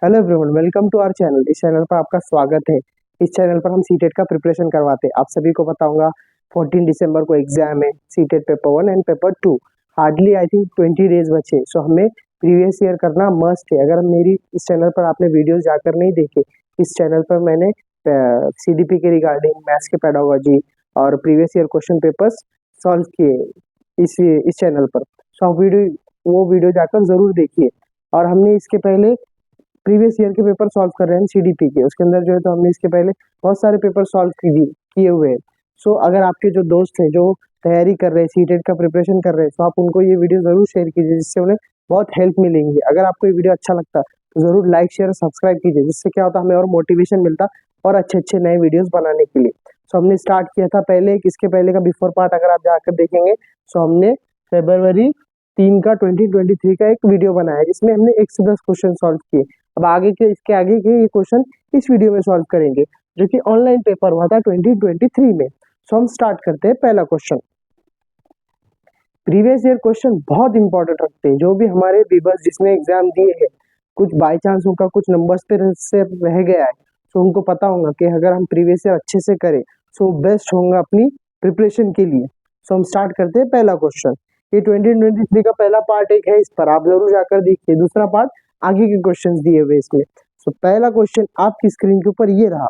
Hello everyone, welcome to our channel. इस channel पर आपका स्वागत है। इस चैनल पर हम सीटेट का प्रिपरेशन करवाते हैं। आप सभी को पता होगा 14 दिसंबर को एग्जाम है, CTET paper 1 and paper 2। Hardly I think 20 days बचे, सो हमें प्रीवियस ईयर करना मस्ट है। अगर मेरी इस चैनल पर आपने वीडियोस जाकर नहीं देखे, इस चैनल पर मैंने सीडीपी के रिगार्डिंग मैथ्स के पेडागोजी और previous year question papers solve किए इस चैनल पर। सो आप वो वीडियो जाकर जरूर देखिए। और हमने इसके पहले प्रीवियस ईयर के पेपर सॉल्व कर रहे हैं सीडीपी के, उसके अंदर जो है तो हमने इसके पहले बहुत सारे पेपर सॉल्व किए हुए हैं। सो अगर आपके जो दोस्त हैं जो तैयारी कर रहे हैं, सीटेट का प्रिपरेशन कर रहे हैं, तो आप उनको ये वीडियो जरूर शेयर कीजिए, जिससे उन्हें बहुत हेल्प मिलेंगी। अगर आपको ये वीडियो अच्छा लगता तो जरूर लाइक शेयर और सब्सक्राइब कीजिए, जिससे क्या होता है हमें और मोटिवेशन मिलता और अच्छे अच्छे नए वीडियोस बनाने के लिए। सो हमने स्टार्ट किया था पहले, इसके पहले का बिफोर पार्ट अगर आप जाकर देखेंगे, सो हमने फरवरी 3 का 2023 का एक वीडियो बनाया, जिसमें हमने 1 से 10 क्वेश्चन सॉल्व किए। अब इसके आगे के ये क्वेश्चन इस वीडियो में सॉल्व करेंगे, जो कि ऑनलाइन पेपर हुआ था 2023 में। सो हम स्टार्ट करते हैं। पहला क्वेश्चन, प्रीवियस ईयर क्वेश्चन बहुत इंपॉर्टेंट रखते हैं। जो भी हमारे व्यूअर्स जिसने एग्जाम दिए हैं, कुछ बाय चांस उनका कुछ नंबर्स पे से रह गया है, तो उनको पता होगा कि अगर हम प्रीवियस ईयर अच्छे से करें तो बेस्ट होगा अपनी प्रिपरेशन के लिए। सो हम स्टार्ट करते हैं। पहला क्वेश्चन, ये 2023 का पहला पार्ट एक है, इस पर आप जरूर जाकर देखिए। दूसरा पार्ट आगे के क्वेश्चंस दिए हुए इसमें। सो पहला क्वेश्चन आपकी स्क्रीन के ऊपर ये रहा,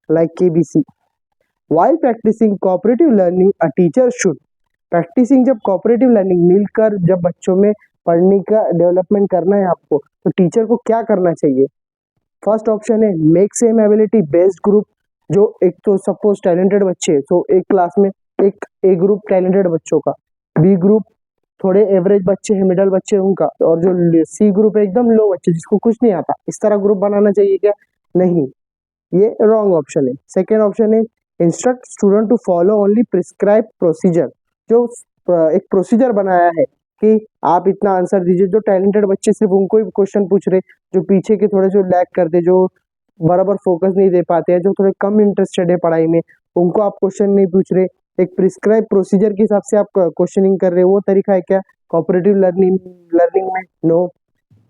like KBC, while practising cooperative learning a teacher should. Practising जब कोऑपरेटिव लर्निंग मिलकर जब बच्चों में पढ़ने का डेवलपमेंट करना है आपको, तो टीचर को क्या करना चाहिए? फर्स्ट ऑप्शन है make same ability based group. जो एक तो सपोज टैलेंटेड बच्चे, तो एक क्लास में एक ए ग्रुप टैलेंटेड बच्चों का, बी ग्रुप थोड़े एवरेज बच्चे हैं, मिडल बच्चे उनका, और जो सी ग्रुप है एकदम लो बच्चे जिसको कुछ नहीं आता, इस तरह ग्रुप बनाना चाहिए क्या? नहीं, ये रॉन्ग ऑप्शन है। सेकेंड ऑप्शन है instruct student to follow only prescribe procedure. जो एक प्रोसीजर बनाया है कि आप इतना आंसर दीजिए। जो टैलेंटेड बच्चे सिर्फ उनको ही क्वेश्चन पूछ रहे, जो पीछे के थोड़े जो लैग करते, जो बराबर फोकस नहीं दे पाते हैं, जो थोड़े कम इंटरेस्टेड है पढ़ाई में, उनको आप क्वेश्चन नहीं पूछ रहे। एक प्रिस्क्राइब प्रोसीजर के हिसाब से आप क्वेश्चनिंग कर रहे हो, वो तरीका है क्या कोऑपरेटिव लर्निंग में? नो।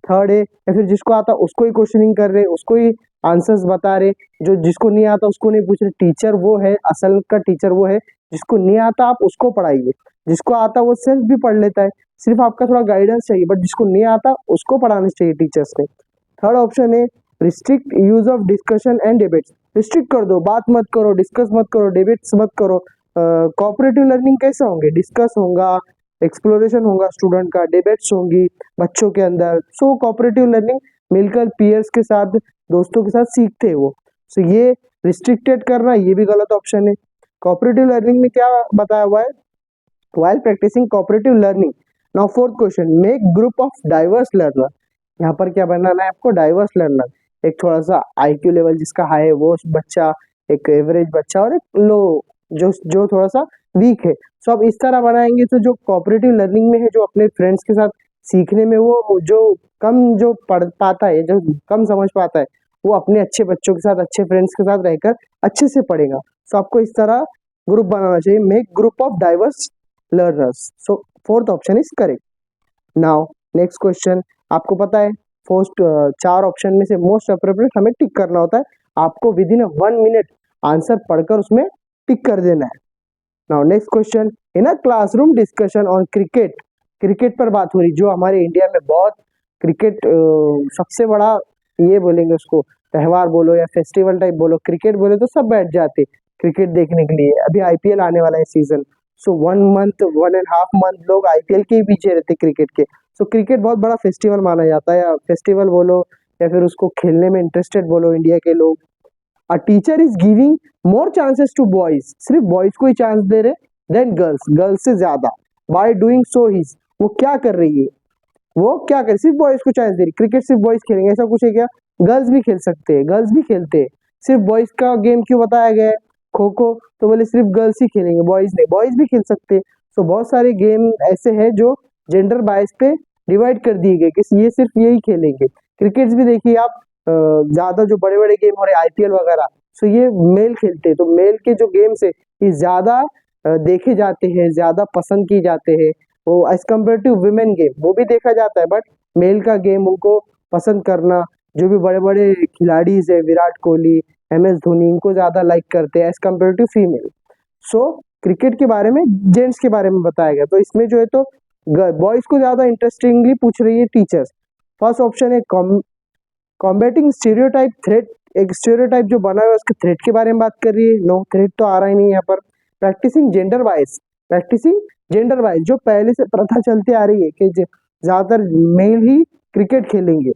थर्ड है, या फिर जिसको आता उसको ही क्वेश्चनिंग कर रहे, उसको ही आंसर्स बता रहे, जो जिसको नहीं आता उसको नहीं पूछ रहे। टीचर वो है, असल का टीचर वो है जिसको नहीं आता आप उसको पढ़ाइए, जिसको आता वो सेल्फ भी पढ़ लेता है, सिर्फ आपका थोड़ा गाइडेंस चाहिए। बट जिसको नहीं आता उसको पढ़ाना चाहिए टीचर्स ने। थर्ड ऑप्शन है restrict use of discussion and debates. Restrict कर दो, बात मत करो, डिस्कस मत करो, डिबेट्स मत करो। कोऑपरेटिव लर्निंग कैसे होंगे? डिस्कस होगा, एक्सप्लोरेशन होगा स्टूडेंट का, डिबेट्स होंगी बच्चों के अंदर। सो कोऑपरेटिव लर्निंग मिलकर पीयर्स के साथ, दोस्तों के साथ सीखते हैं वो। सो ये रिस्ट्रिक्टेड करना ये भी गलत ऑप्शन है। कोऑपरेटिव लर्निंग में क्या बताया हुआ है? while practicing cooperative learning। now fourth question, make group of diverse learner। यहाँ पर क्या बनाना है आपको? Diverse learner. एक थोड़ा सा आईक्यू लेवल जिसका हाई है वो बच्चा, एक एवरेज बच्चा, और एक लो जो थोड़ा सा वीक है। सो अब इस तरह बनाएंगे तो जो कोऑपरेटिव लर्निंग में है, जो अपने फ्रेंड्स के साथ सीखने में वो जो पढ़ पाता है, जो कम समझ पाता है, वो अपने अच्छे बच्चों के साथ, अच्छे फ्रेंड्स के साथ रहकर अच्छे से पढ़ेगा। सो आपको इस तरह ग्रुप बनाना चाहिए, make group of diverse learners। so fourth option is correct। now next question, आपको पता है फर्स्ट 4 ऑप्शन में से मोस्ट अप्रोप्रिएट हमें टिक करना होता है। आपको विद इन 1 मिनट आंसर पढ़कर उसमें टिक कर देना है। now next question, in a classroom discussion on cricket. Cricket पर बात हो रही, जो हमारे इंडिया में बहुत क्रिकेट सबसे बड़ा ये बोलेंगे उसको त्यौहार बोलो या फेस्टिवल टाइप बोलो, क्रिकेट बोले तो सब बैठ जाते क्रिकेट देखने के लिए। अभी आईपीएल आने वाला है सीजन, सो 1.5 मंथ लोग आईपीएल के ही पीछे रहते क्रिकेट के। सो क्रिकेट बहुत बड़ा फेस्टिवल माना जाता है, या फेस्टिवल बोलो या फिर उसको खेलने में इंटरेस्टेड बोलो इंडिया के लोग। A teacher is giving more chances to boys. सिर्फ बॉयज को ही चांस दे रहे देन गर्ल्स से ज्यादा। बाय डूइंग सो हिज, वो क्या कर रही है? वो क्या करे? सिर्फ बॉयज को चांस दे रही। क्रिकेट सिर्फ बॉयज खेलेंगे ऐसा कुछ है क्या? गर्ल्स भी खेल सकते हैं, गर्ल्स भी खेलते हैं। सिर्फ बॉयज का गेम क्यों बताया गया है? खो खो तो बोले सिर्फ गर्ल्स ही खेलेंगे, बॉयज नहीं, बॉयज भी खेल सकते हैं। सो बहुत सारे गेम ऐसे हैं जो जेंडर बायस पे डिवाइड कर दिए गए कि ये सिर्फ यही खेलेंगे। क्रिकेट भी देखिए आप, ज्यादा जो बड़े बड़े गेम हो रहे आईपीएल वगैरह, सो ये मेल खेलते हैं। तो मेल के जो गेम्स है ये ज्यादा देखे जाते हैं, ज्यादा पसंद किए जाते हैं। वो as compare to women game वो भी देखा जाता है, बट मेल का गेम उनको पसंद करना, जो भी बड़े बड़े खिलाड़ी है, विराट कोहली, MS धोनी, इनको ज़्यादा लाइक करते हैं as compare to female. So cricket के बारे में, जेंट्स के बारे में बताया गया। तो इसमें जो है तो बॉयज़ को ज़्यादा इंटरेस्टिंगली पूछ रही है टीचर्स। फर्स्ट ऑप्शन है कॉम्बैटिंग स्टीरियोटाइप थ्रेट, एक स्टीरियोटाइप जो बना हुआ है उसके थ्रेट के बारे में बात कर रही है। नो, थ्रेट तो आ रहा ही नहीं यहाँ पर। Practising gender bias, practising gender bias जो पहले से प्रथा चलती आ रही है कि ज़्यादातर मेल ही क्रिकेट खेलेंगे।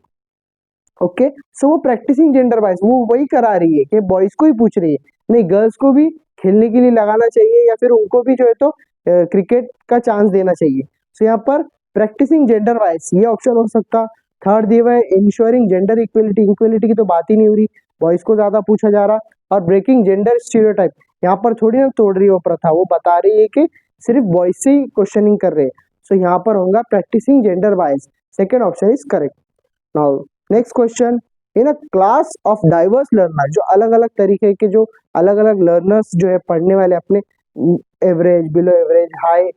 ओके, सो वो प्रैक्टिसिंग जेंडर बायस वो वही करा रही है कि बॉयज को ही पूछ रही है, नहीं गर्ल्स को भी खेलने के लिए लगाना चाहिए या फिर उनको भी जो है तो क्रिकेट का चांस देना चाहिए। सो यहाँ पर प्रैक्टिसिंग जेंडर बायस ये ऑप्शन हो सकता। थर्ड दिया हुआ है इंश्योरिंग जेंडर इक्वलिटी, इक्वलिटी की तो बात ही नहीं हो रही, बॉयज को ज्यादा पूछा जा रहा। और ब्रेकिंग जेंडर स्टीरियोटाइप, यहाँ पर थोड़ी ना तोड़ रही है वो प्रथा, वो बता रही है कि सिर्फ बॉयज से ही क्वेश्चनिंग कर रहे हैं। सो यहाँ पर होगा practising gender bias, second option is correct. Now next question, in a class of diverse learner, जो अलग अलग तरीके के जो अलग अलग लर्नर्स जो है पढ़ने वाले, अपने average, below average, high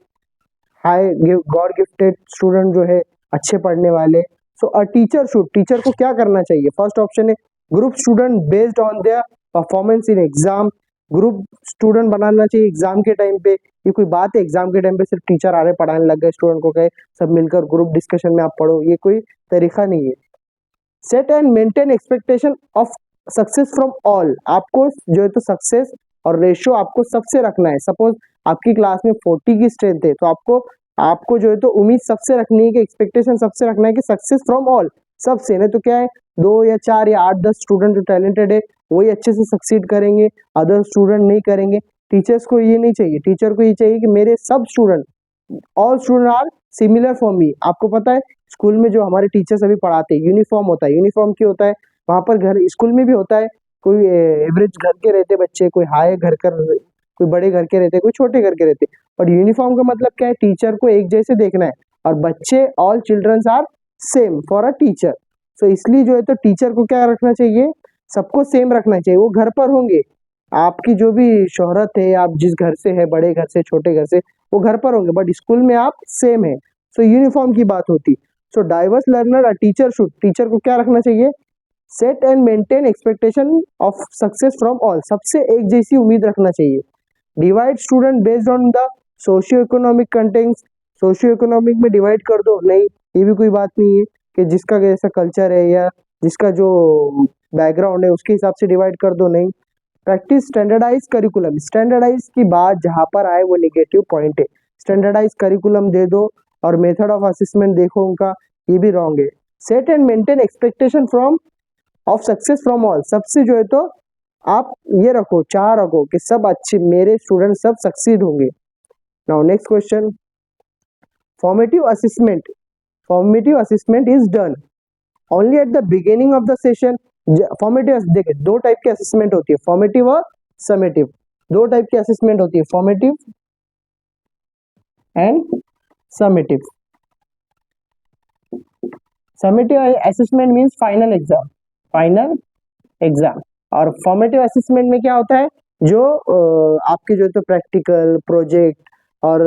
high god gifted student जो है अच्छे पढ़ने वाले। So a teacher should, teacher को क्या करना चाहिए? फर्स्ट ऑप्शन है group student based on their performance in exam, group student बनाना चाहिए एग्जाम के टाइम पे। ये कोई बात है एग्जाम के टाइम पे सिर्फ टीचर आ रहे पढ़ाने लग गए, स्टूडेंट को कहे सब मिलकर ग्रुप डिस्कशन में आप पढ़ो, ये कोई तरीका नहीं है। Set and maintain expectation of success from all, आपको जो है तो सक्सेस और रेशियो आपको सबसे रखना है। सपोज आपकी क्लास में 40 की स्ट्रेंथ है, तो आपको जो है तो उम्मीद सबसे रखनी है कि एक्सपेक्टेशन सबसे रखना है कि सक्सेस फ्रॉम ऑल, सबसे। नहीं तो क्या है, 2 या 4 या 8 10 स्टूडेंट जो टैलेंटेड है वही अच्छे से सक्सीड करेंगे, अदर स्टूडेंट नहीं करेंगे। टीचर्स को ये नहीं चाहिए, टीचर को ये चाहिए कि मेरे सब student, all student are similar for me. आपको पता है स्कूल में जो हमारे टीचर्स अभी पढ़ाते हैं यूनिफॉर्म होता है, यूनिफॉर्म क्यों होता है? वहाँ पर घर, स्कूल में भी होता है, कोई एवरेज घर के रहते बच्चे, कोई हाई घर कर, कोई बड़े घर के रहते, कोई छोटे घर के रहते, और यूनिफॉर्म का मतलब क्या है? टीचर को एक जैसे देखना है, और बच्चे all childrens are same for a teacher. So इसलिए जो है तो टीचर को क्या रखना चाहिए? सबको सेम रखना चाहिए। वो घर पर होंगे, आपकी जो भी शोहरत है, आप जिस घर से है, बड़े घर से छोटे घर से, वो घर पर होंगे, बट स्कूल में आप सेम है। सो यूनिफॉर्म की बात होती। So diverse learner a teacher should, teacher को क्या रखना चाहिए? Set and maintain expectation of success from all, सबसे एक जैसी उम्मीद रखना चाहिए। Divide student based on the socio economic contents, socio economic में डिवाइड कर दो, नहीं ये भी कोई बात नहीं है कि जिसका जैसा कल्चर है या जिसका जो बैकग्राउंड है उसके हिसाब से डिवाइड कर दो, नहीं। प्रैक्टिस स्टैंडर्डाइज करिकुलम, स्टैंडर्डाइज की बात जहां पर आए वो नेगेटिव पॉइंट है। स्टैंडर्डाइज करिकुलम दे दो और मेथड ऑफ असेसमेंट देखो उनका, ये भी रॉन्ग है। Set and maintain expectation from of success from all, सबसे जो है तो आप ये रखो, चाह रखो कि सब अच्छे, मेरे स्टूडेंट सब सक्सीड होंगे। Now next question, formative assessment, formative assessment is done only at the beginning of the session. Formative, देखिए दो टाइप की असेसमेंट होती है, फॉर्मेटिव और समेटिव। दो टाइप की असेसमेंट होती है, formative and summative. Summative assessment means final exam, final exam. और फॉर्मेटिव असेसमेंट में क्या होता है, जो आपके जो तो प्रैक्टिकल, प्रोजेक्ट और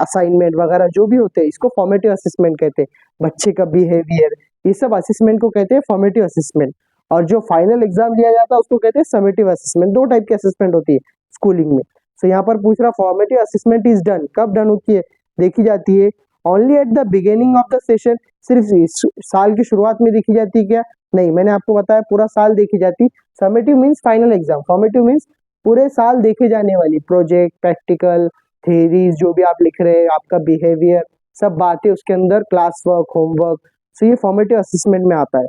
असाइनमेंट वगैरह जो भी होते हैं, इसको फॉर्मेटिव असेसमेंट कहते हैं। बच्चे का बिहेवियर, ये सब असेसमेंट को कहते हैं फॉर्मेटिव असेसमेंट। और जो फाइनल एग्जाम लिया जाता है उसको कहते हैं समेटिव असेसमेंट। दो टाइप की असेसमेंट होती है स्कूलिंग में। तो यहाँ पर पूछ रहा फॉर्मेटिव असेसमेंट इज डन, कब डन होती है? देखी जाती है only at the beginning of the session, सिर्फ साल की शुरुआत में देखी जाती है क्या? नहीं, मैंने आपको बताया पूरा साल देखी जाती। Summative means final exam, formative means पूरे साल देखे जाने वाली प्रोजेक्ट, प्रैक्टिकल, थेरीज जो भी आप लिख रहे हैं, आपका बिहेवियर, सब बातें उसके अंदर, क्लास वर्क, होमवर्क। सो ये फॉर्मेटिव असेसमेंट में आता है।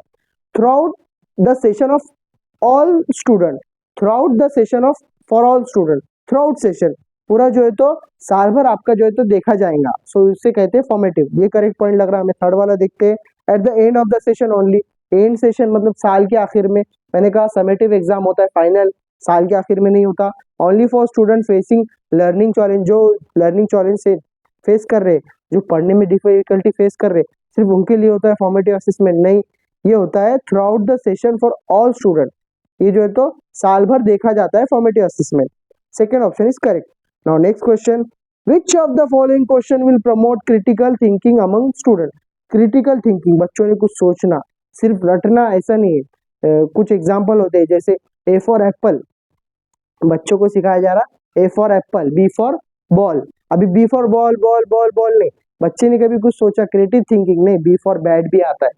Through out the session of all student, through out the session of for all student, through out session, पूरा जो है तो साल भर आपका जो है तो देखा जाएगा। सो इससे कहते हैं फॉर्मेटिव। ये करेक्ट पॉइंट लग रहा है हमें। थर्ड वाला देखते हैं, at the end of the session only, and session मतलब साल के आखिर में। मैंने कहा समेटिव एग्जाम होता है फाइनल, साल के आखिर में नहीं होता। Only for student facing learning challenge, जो लर्निंग चैलेंज से फेस कर रहे, जो पढ़ने में डिफिकल्टी फेस कर रहे, सिर्फ उनके लिए होता है फॉर्मेटिव असेसमेंट। नहीं, ये होता है through out the session for all student. ये जो है तो साल भर देखा जाता है formative assessment. Second option is correct. Now next question, which of the following question will promote critical thinking among student? Critical thinking, बच्चों ने कुछ सोचना, सिर्फ रटना ऐसा नहीं है। कुछ एग्जाम्पल होते हैं, जैसे ए फॉर एप्पल, बच्चों को सिखाया जा रहा A for apple, B for ball. अभी B for ball ball ball ball नहीं, बच्चे ने कभी कुछ सोचा, क्रिएटिव थिंकिंग नहीं, बी फॉर बैट भी आता है,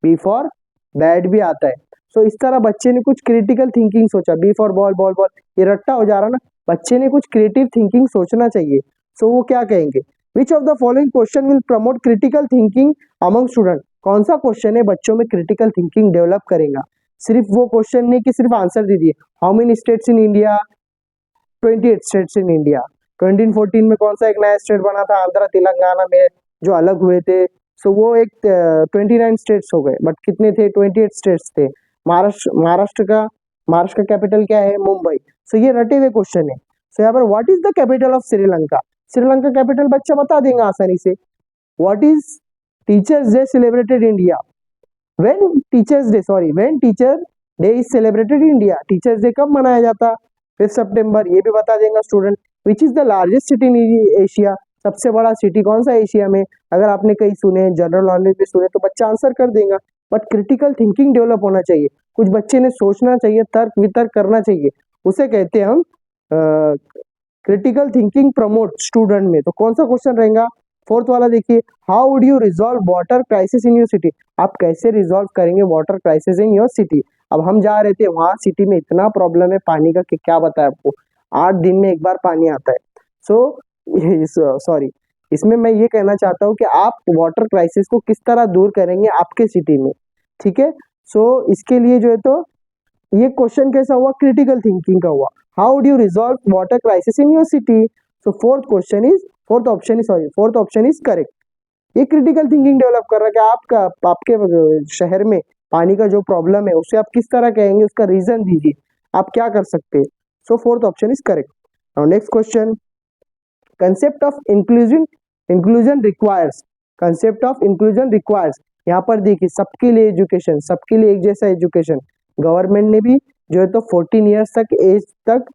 बी फॉर बैट भी आता है। सो इस तरह बच्चे ने कुछ क्रिटिकल थिंकिंग सोचा, B for ball ball ball, ये रट्टा हो जा रहा ना। बच्चे ने कुछ क्रिएटिव थिंकिंग सोचना चाहिए। सो वो क्या कहेंगे, विच of the following question will promote critical thinking among student. कौन सा क्वेश्चन है बच्चों में क्रिटिकल थिंकिंग डेवलप करेगा। सिर्फ वो क्वेश्चन नहीं कि सिर्फ आंसर दीजिए, how many states in India, 28 states in India. 2014 में कौन सा एक नया स्टेट बना था, आंध्र तेलंगाना में, जो अलग हुए थे। सो वो एक 29 स्टेट्स हो गए, बट कितने थे, 28 स्टेट्स थे। महाराष्ट्र का कैपिटल क्या है, मुंबई। सो ये रटे हुए क्वेश्चन है। सो यहाँ पर what is the capital of Sri Lanka, Sri Lanka capital बच्चा बता देगा आसानी से। What is teachers day celebrated India, when teacher day is celebrated India, teachers day कब मनाया जाता, 5 सितंबर, ये भी बता देगा student. Which is the largest city in Asia, सबसे बड़ा सिटी कौन सा एशिया में। अगर आपने कहीं सुने, जनरल नॉलेज में सुने, तो बच्चा आंसर कर देगा। बट क्रिटिकल थिंकिंग डेवलप होना चाहिए, कुछ बच्चे ने सोचना चाहिए, तर्क वितर्क करना चाहिए, उसे कहते हैं हम क्रिटिकल थिंकिंग प्रमोट स्टूडेंट में। तो कौन सा क्वेश्चन रहेगा, 4th वाला देखिए, how would you resolve water crisis in your city, आप कैसे रिजॉल्व करेंगे water crisis in your city. अब हम जा रहे थे वहां, सिटी में इतना प्रॉब्लम है पानी का कि क्या बताए आपको, 8 दिन में एक बार पानी आता है। सॉरी, इसमें मैं ये कहना चाहता हूँ कि आप वाटर क्राइसिस को किस तरह दूर करेंगे आपके सिटी में, ठीक है। सो इसके लिए जो है, तो ये क्वेश्चन कैसा हुआ, क्रिटिकल थिंकिंग का हुआ, how would you resolve water crisis in your city. So fourth option is correct. ये क्रिटिकल थिंकिंग डेवलप कर रहा है कि आपके शहर में पानी का जो प्रॉब्लम है उसे आप किस तरह कहेंगे, उसका रीजन दीजिए, आप क्या कर सकते हैं। सो 4th option is correct. Now next question, concept of inclusion requires, यहाँ पर देखिए सबके लिए एजुकेशन, सबके लिए एक जैसा एजुकेशन। गवर्नमेंट ने भी जो है तो 14 ईयर्स तक एज तक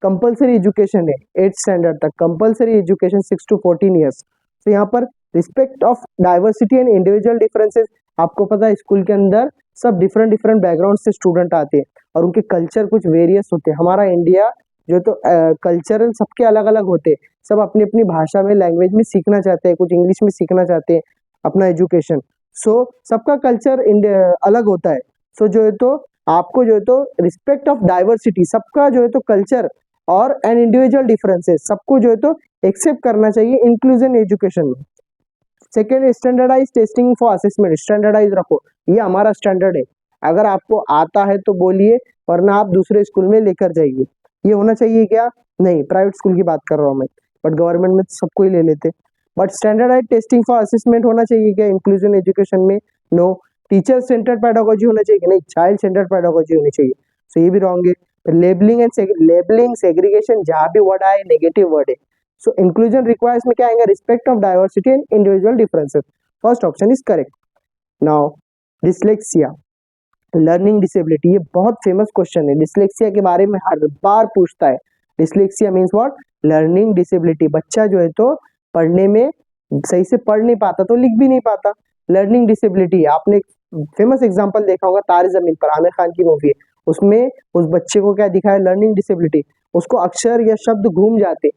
कंपलसरी एजुकेशन है, 8th स्टैंडर्ड तक कंपलसरी एजुकेशन, 6 to 14 ईयर्स। तो यहाँ पर respect of diversity and individual differences, आपको पता है स्कूल के अंदर सब डिफरेंट बैकग्राउंड से स्टूडेंट आते हैं और उनके कल्चर कुछ वेरियस होते हैं। हमारा इंडिया जो तो कल्चरल सबके अलग अलग होते हैं, सब अपनी अपनी भाषा में, लैंग्वेज में सीखना चाहते हैं, कुछ इंग्लिश में सीखना चाहते हैं अपना एजुकेशन। सो सबका कल्चर अलग होता है। सो जो है तो आपको जो है तो रिस्पेक्ट ऑफ डाइवर्सिटी, सबका जो है तो कल्चर और एन इंडिविजुअल डिफरेंसेस, सबको जो है तो एक्सेप्ट करना चाहिए इंक्लूजन एजुकेशन में। Second, standardise testing for assessment, standardise रखो, ये हमारा स्टैंडर्ड है, अगर आपको आता है तो बोलिए, वरना आप दूसरे स्कूल में लेकर जाइए। ये होना चाहिए क्या, नहीं, प्राइवेट स्कूल की बात कर रहा हूँ मैं, बट गवर्नमेंट में तो सबको ही ले लेते। But standardise testing for assessment होना चाहिए क्या इंक्लूजन एजुकेशन में, नो। टीचर सेंटर्ड पेडागोजी होना चाहिए, नहीं, चाइल्ड सेंटर्ड पेडागोजी होनी चाहिए। सो ये भी रॉन्ग है। लेबलिंग सेग्रीगेशन, जहाँ भी वर्ड आए नेगेटिव वर्ड है। सो इंक्लूजन रिक्वायर्स में क्या आएगा, respect of diversity and individual differences, first option is correct. Now dyslexia, learning disability, ये बहुत फेमस क्वेश्चन है, डिसलेक्सिया के बारे में हर बार पूछता है। Dyslexia means what, learning disability, बच्चा जो है तो पढ़ने में सही से पढ़ नहीं पाता तो लिख भी नहीं पाता, लर्निंग डिसेबिलिटी। आपने फेमस एग्जांपल देखा होगा तारे जमीन पर, आमिर खान की मूवी है, उसमें उस बच्चे को क्या दिखाया, लर्निंग डिसेबिलिटी, उसको अक्षर या शब्द घूम जाते,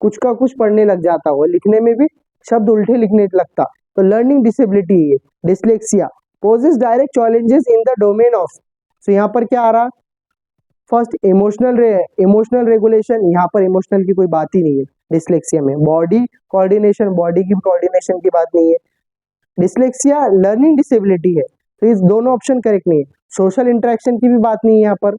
कुछ का कुछ पढ़ने लग जाता, वो लिखने में भी शब्द उल्टे लिखने लगता, तो लर्निंग डिसेबिलिटी है dyslexia. Poses direct challenges in the domain of, so यहाँ पर क्या आ रहा, फर्स्ट इमोशनल रेगुलेशन, यहाँ पर इमोशनल की कोई बात ही नहीं है डिसलेक्सिया में। बॉडी कोऑर्डिनेशन, बॉडी की कोऑर्डिनेशन की बात नहीं है। डिसलेक्सिया लर्निंग डिसेबिलिटी है, तो इस दोनों ऑप्शन करेक्ट नहीं है। सोशल इंटरेक्शन की भी बात नहीं है यहाँ पर।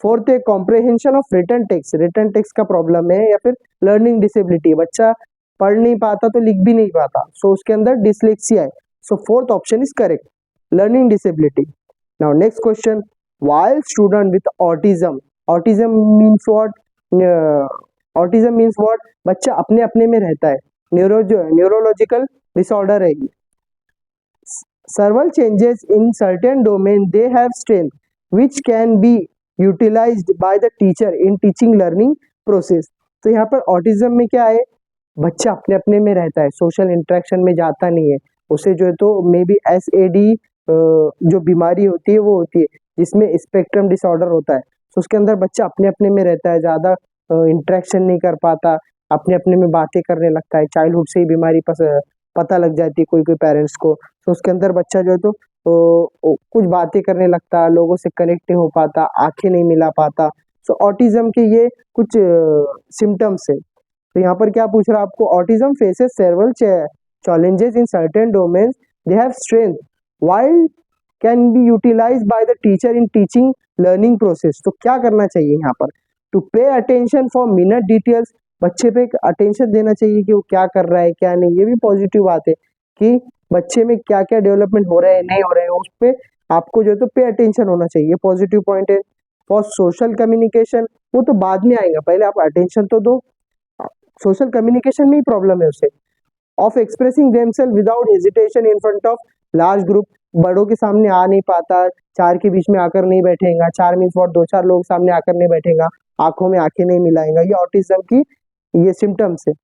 फोर्थ है कॉम्प्रिहेंशन ऑफ रिटन टेक्स्ट का प्रॉब्लम है, या फिर लर्निंग डिसेबिलिटी, बच्चा पढ़ नहीं पाता तो लिख भी नहीं पाता, सो उसके अंदर डिसलेक्सिया है। So fourth option is correct, learning disability. Now next question, while student with autism means what, बच्चा अपने अपने में रहता है, न्यूरोलॉजिकल डिसऑर्डर है। several changes in certain domain they have strength which can be utilized by the teacher in teaching learning process। तो यहाँ पर ऑटिज्म में क्या है, बच्चा अपने अपने में रहता है, सोशल इंटरेक्शन में जाता नहीं है, उसे जो है तो मे बी SAD जो बीमारी होती है वो होती है जिसमें स्पेक्ट्रम डिसऑर्डर होता है। तो उसके अंदर बच्चा अपने अपने में रहता है, ज़्यादा इंटरेक्शन नहीं कर पाता, अपने अपने में बातें करने लगता है। चाइल्डहुड से ही बीमारी पता लग जाती है कोई कोई पेरेंट्स को। तो उसके अंदर बच्चा जो है तो कुछ बातें करने लगता है, लोगों से कनेक्ट नहीं हो पाता, आंखें नहीं मिला पाता। सो ऑटिज्म के ये कुछ सिम्टम्स है। तो यहाँ पर क्या पूछ रहा है आपको, autism faces several challenges in certain domains. They have strength while can be utilized by the teacher in teaching learning process. तो क्या करना चाहिए यहाँ पर, to pay attention for minute details, बच्चे पे अटेंशन देना चाहिए कि वो क्या कर रहा है क्या नहीं। ये भी पॉजिटिव बात है कि बच्चे में क्या क्या डेवलपमेंट हो रहा है नहीं हो रहे हैं, उस पर आपको जो है तो पे अटेंशन होना चाहिए, पॉजिटिव पॉइंट है। फॉर सोशल कम्युनिकेशन वो तो बाद में आएगा, पहले आप अटेंशन तो दो। सोशल कम्युनिकेशन में ही प्रॉब्लम है उसे। Of expressing themself without hesitation in front of large group, बड़ों के सामने आ नहीं पाता, चार के बीच में आकर नहीं बैठेगा, चार मीन्स वॉट, दो चार लोग सामने आकर नहीं बैठेगा, आंखों में आंखें नहीं मिलाएगा, ये ऑटिज्म की ये सिम्टम्स है।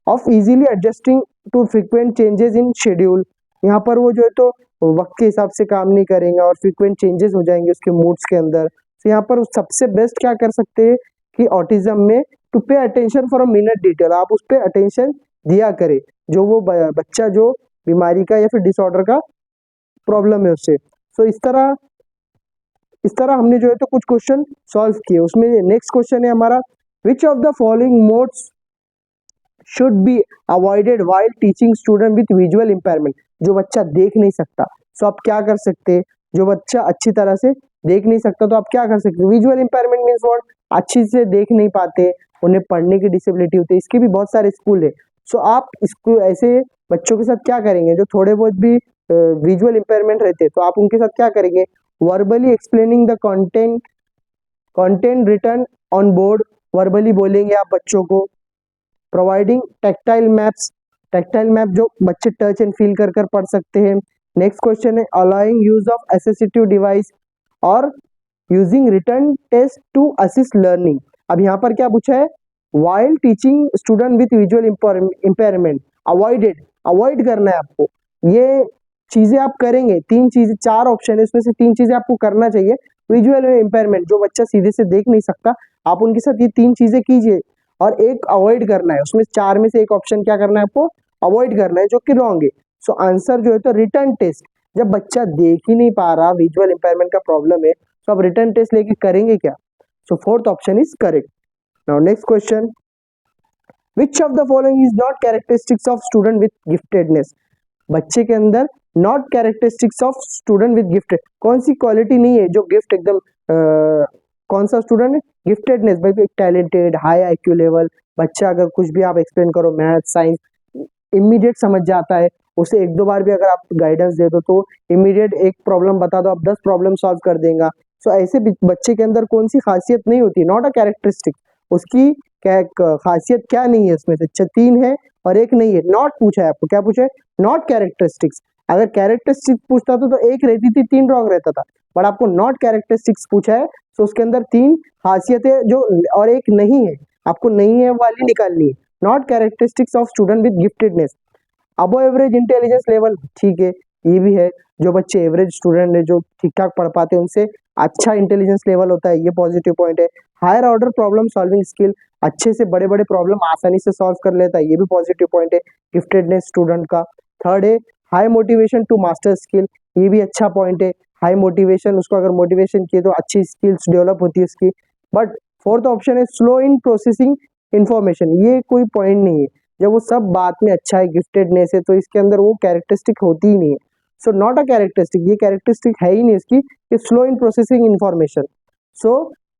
Of easily adjusting to frequent changes in schedule, यहाँ पर वो जो है तो वक्त के हिसाब से काम नहीं करेंगे और फ्रीक्वेंट चेंजेस हो जाएंगे उसके मूड्स के अंदर। तो यहाँ पर सबसे बेस्ट क्या कर सकते हैं कि ऑटिज्म में to pay attention for a minute detail, आप उस पर अटेंशन दिया करें जो वो बच्चा जो बीमारी का या फिर डिसऑर्डर का प्रॉब्लम है उससे। सो इस तरह हमने जो है तो कुछ क्वेश्चन सॉल्व किए। उसमें नेक्स्ट क्वेश्चन है हमारा, विच of the following modes should be avoided while teaching student with visual impairment, जो बच्चा देख नहीं सकता। सो आप क्या कर सकते हैं, जो बच्चा अच्छी तरह से देख नहीं सकता तो आप क्या कर सकते हैं, विजुअल इम्पेयरमेंट मीन्स व्हाट, अच्छी से देख नहीं पाते, उन्हें पढ़ने की डिसेबिलिटी होती है, इसके भी बहुत सारे स्कूल है। सो आप इसको ऐसे बच्चों के साथ क्या करेंगे जो थोड़े बहुत भी विजुअल इम्पेयरमेंट रहते हैं, तो आप उनके साथ क्या करेंगे, verbally explaining the content written on board, verbally बोलेंगे आप बच्चों को। Providing tactile maps, tactile map जो बच्चे टच एंड फील कर पढ़ सकते हैं। नेक्स्ट क्वेश्चन है, allowing use of assistive device और using written test to assist learning. अब यहाँ पर क्या पूछा है, while teaching student with visual impairment, avoid करना है आपको। ये चीजें आप करेंगे, तीन चीजें, चार ऑप्शन है उसमें से तीन चीजें आपको करना चाहिए। विजुअल इम्पेयरमेंट जो बच्चा सीधे से देख नहीं सकता, आप उनके साथ ये तीन चीजें कीजिए और एक अवॉइड करना है, उसमें चार में से एक ऑप्शन क्या करना है आपको, अवॉइड करना है, जो कि रॉन्ग है। सो आंसर जो है तो रिटर्न टेस्ट, जब बच्चा देख ही नहीं पा रहा, विजुअल इम्पेयरमेंट का प्रॉब्लम है, तो आप रिटर्न टेस्ट लेके करेंगे क्या। So fourth option is correct. Now next question, which of the following is not characteristics of student with giftedness, बच्चे के अंदर not characteristics of student with gifted, कौन सी क्वालिटी नहीं है जो गिफ्ट एकदम कौन सा स्टूडेंट है, गिफ्टेडनेस, भाई टैलेंटेड, हाई आईक्यू लेवल, बच्चा अगर कुछ भी आप एक्सप्लेन करो, मैथ साइंस इमीडिएट समझ जाता है, उसे एक दो बार भी अगर आप गाइडेंस दे दो तो इमीडिएट एक प्रॉब्लम बता दो, आप 10 प्रॉब्लम सॉल्व कर देगा। सो ऐसे बच्चे के अंदर कौन सी खासियत नहीं होती, नॉट अ कैरेक्टरिस्टिक, उसकी खासियत क्या नहीं है, उसमें से तीन है और एक नहीं है। नॉट पूछा है आपको, क्या पूछा है, नॉट कैरेक्टरिस्टिक्स। अगर कैरेक्टरिस्टिक्स पूछता तो एक रहती थी, तीन रॉन्ग रहता था, बट आपको नॉट कैरेक्टरिस्टिक्स पूछा है तो उसके अंदर तीन खासियतें जो और एक नहीं है, आपको नहीं है वाली निकालनी है। Not characteristics of student with giftedness, above average intelligence level, ठीक है ये भी है, जो बच्चे एवरेज स्टूडेंट है जो ठीक ठाक पढ़ पाते हैं उनसे अच्छा इंटेलिजेंस लेवल होता है, ये पॉजिटिव पॉइंट है। Higher order problem solving skill, अच्छे से बड़े बड़े प्रॉब्लम आसानी से सॉल्व कर लेता है, ये भी पॉजिटिव पॉइंट है गिफ्टेडनेस स्टूडेंट का। थर्ड है high motivation to master skill, ये भी अच्छा पॉइंट है, हाई मोटिवेशन, उसको अगर मोटिवेशन किए तो अच्छी स्किल्स डेवलप होती है उसकी। बट फोर्थ ऑप्शन है स्लो इन प्रोसेसिंग इंफॉर्मेशन, ये कोई पॉइंट नहीं है, जब वो सब बात में अच्छा है, गिफ्टेडनेस है, तो इसके अंदर वो कैरेक्टरिस्टिक होती ही नहीं है। सो नॉट अ कैरेक्टरिस्टिक, ये कैरेक्टरिस्टिक है ही नहीं इसकी, slow in processing information. So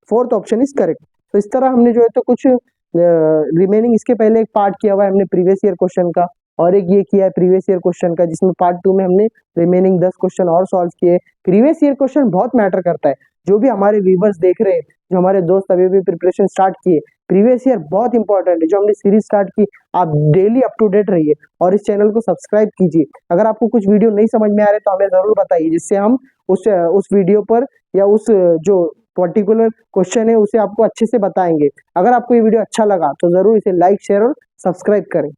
fourth option is correct. तो इस तरह हमने जो है तो कुछ रिमेनिंग, इसके पहले एक पार्ट किया हुआ है हमने प्रीवियस ईयर क्वेश्चन का, और एक ये किया है प्रीवियस ईयर क्वेश्चन का, जिसमें पार्ट 2 में हमने रिमेनिंग 10 क्वेश्चन और सॉल्व किए। प्रीवियस ईयर क्वेश्चन बहुत मैटर करता है, जो भी हमारे व्यूवर्स देख रहे हैं, जो हमारे दोस्त अभी भी प्रिपरेशन स्टार्ट किए, प्रीवियस ईयर बहुत इंपॉर्टेंट है। जो हमने सीरीज स्टार्ट की, आप डेली अप टू डेट रहिए और इस चैनल को सब्सक्राइब कीजिए। अगर आपको कुछ वीडियो नहीं समझ में आ रहे तो हमें जरूर बताइए, जिससे हम उस वीडियो पर या उस जो पर्टिकुलर क्वेश्चन है उसे आपको अच्छे से बताएंगे। अगर आपको ये वीडियो अच्छा लगा तो जरूर इसे लाइक, शेयर और सब्सक्राइब करें।